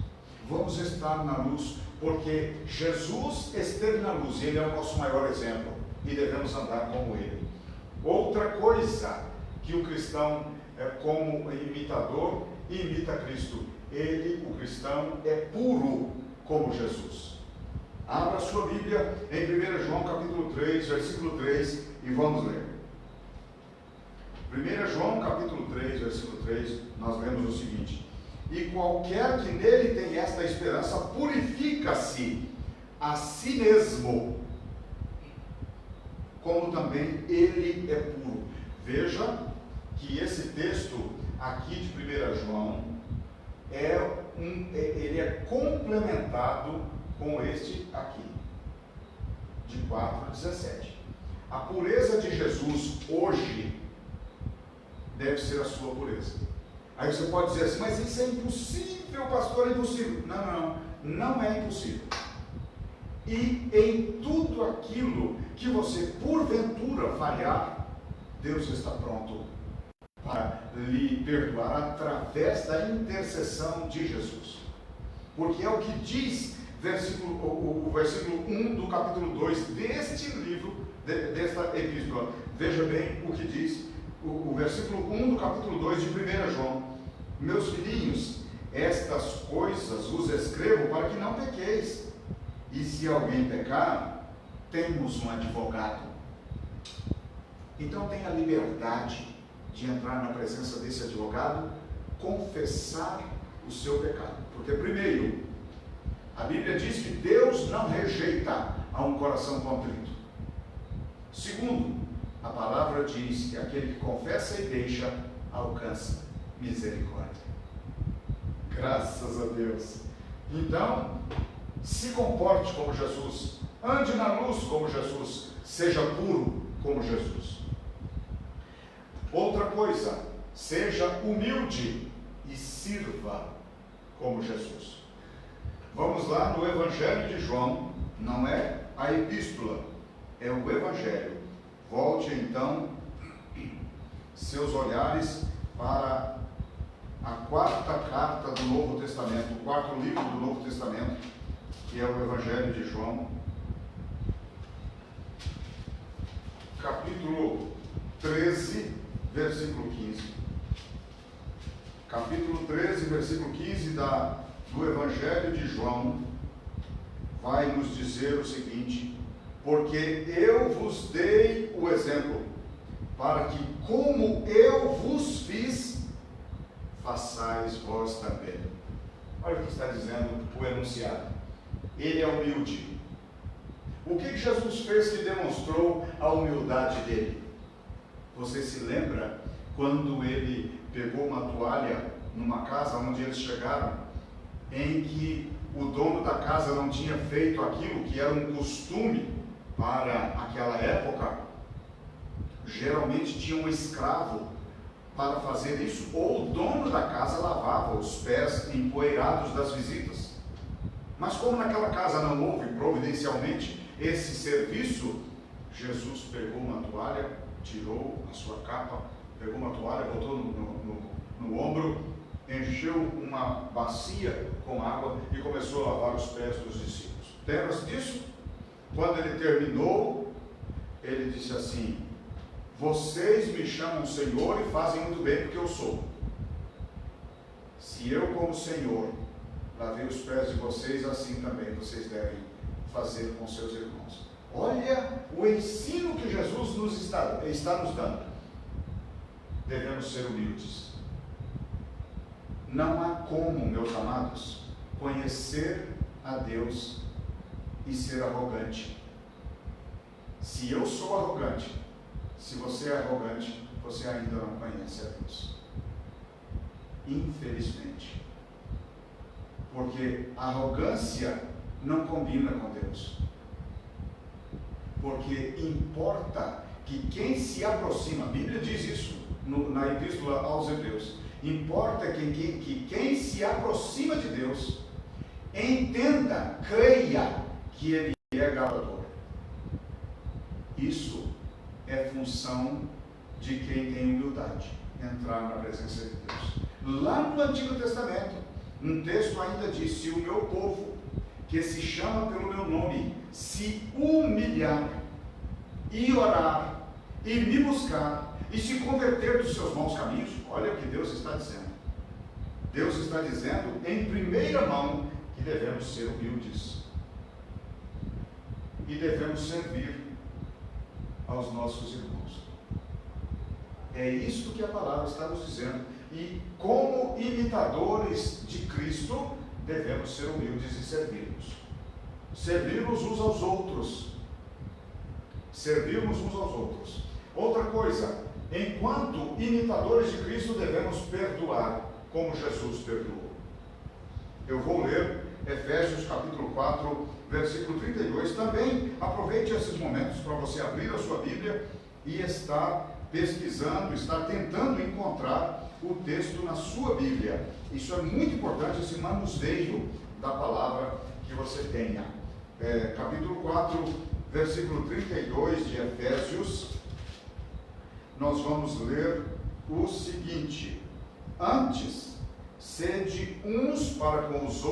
Vamos estar na luz, porque Jesus esteve na luz, Ele é o nosso maior exemplo, e devemos andar como Ele. Outra coisa que o cristão, como imitador, imita Cristo. Ele, o cristão, é puro como Jesus. Abra a sua Bíblia em 1 João capítulo 3, versículo 3, e vamos ler. 1 João capítulo 3, versículo 3, nós lemos o seguinte: e qualquer que nele tem esta esperança, purifica-se a si mesmo, como também ele é puro. Veja que esse texto aqui de 1 João ele é complementado com este aqui, de 4:17. A pureza de Jesus hoje deve ser a sua pureza. Aí você pode dizer assim, mas isso é impossível, pastor, é impossível. Não é impossível. E em tudo aquilo que você porventura falhar, Deus está pronto para lhe perdoar através da intercessão de Jesus. Porque é o que diz o versículo 1 do capítulo 2 deste livro, desta epístola. Veja bem o que diz o versículo 1 do capítulo 2 de 1 João. Meus filhinhos, estas coisas vos escrevo para que não pequeis. E se alguém pecar, temos um advogado. Então tenha a liberdade de entrar na presença desse advogado, confessar o seu pecado. Porque primeiro, a Bíblia diz que Deus não rejeita a um coração contrito. Segundo, a palavra diz que aquele que confessa e deixa, alcança misericórdia. Graças a Deus. Então, se comporte como Jesus, ande na luz como Jesus, seja puro como Jesus. Outra coisa, seja humilde e sirva como Jesus. Vamos lá no Evangelho de João, não é a epístola, é o Evangelho. Volte então seus olhares para a quarta carta do Novo Testamento, o quarto livro do Novo Testamento, que é o Evangelho de João, capítulo 13, versículo 15. Capítulo 13, versículo 15 do Evangelho de João vai nos dizer o seguinte: porque eu vos dei o exemplo, para que como eu vos fiz, façais vós também. Olha o que está dizendo o enunciado. Ele é humilde. O que Jesus fez que demonstrou a humildade dele? Você se lembra quando ele pegou uma toalha numa casa onde eles chegaram, em que o dono da casa não tinha feito aquilo que era um costume para aquela época? Geralmente tinha um escravo para fazer isso, ou o dono da casa lavava os pés empoeirados das visitas. Mas como naquela casa não houve providencialmente esse serviço, Jesus pegou uma toalha, tirou a sua capa, pegou uma toalha, botou no ombro, encheu uma bacia com água e começou a lavar os pés dos discípulos. Lembra-se disso? Quando ele terminou, ele disse assim: vocês me chamam Senhor e fazem muito bem porque eu sou. Se eu, como Senhor, lavei os pés de vocês, assim também vocês devem fazer com seus irmãos. Olha o ensino que Jesus está nos dando. Devemos ser humildes. Não há como, meus amados, conhecer a Deus e ser arrogante. Se eu sou arrogante, se você é arrogante, você ainda não conhece a Deus. Infelizmente. Porque a arrogância não combina com Deus. Porque importa que quem se aproxima, a Bíblia diz isso na Epístola aos Hebreus, importa que quem se aproxima de Deus entenda, creia que Ele é galador. Isso é função de quem tem humildade, entrar na presença de Deus. Lá no Antigo Testamento, um texto ainda diz: se o meu povo, que se chama pelo meu nome, se humilhar e orar e me buscar e se converter dos seus maus caminhos. Olha o que Deus está dizendo. Deus está dizendo em primeira mão que devemos ser humildes e devemos servir aos nossos irmãos. É isso que a palavra está nos dizendo. E como imitadores de Cristo, devemos ser humildes e servi-los. Servi-los uns aos outros. servirmos uns aos outros. Outra coisa, enquanto imitadores de Cristo, devemos perdoar, como Jesus perdoou. Eu vou ler Efésios capítulo 4, versículo 32. Também aproveite esses momentos para você abrir a sua Bíblia e estar pesquisando, estar tentando encontrar o texto na sua Bíblia. Isso é muito importante, esse manuseio da palavra que você tenha. Capítulo 4, versículo 32 de Efésios, nós vamos ler o seguinte: antes, sede uns para com os outros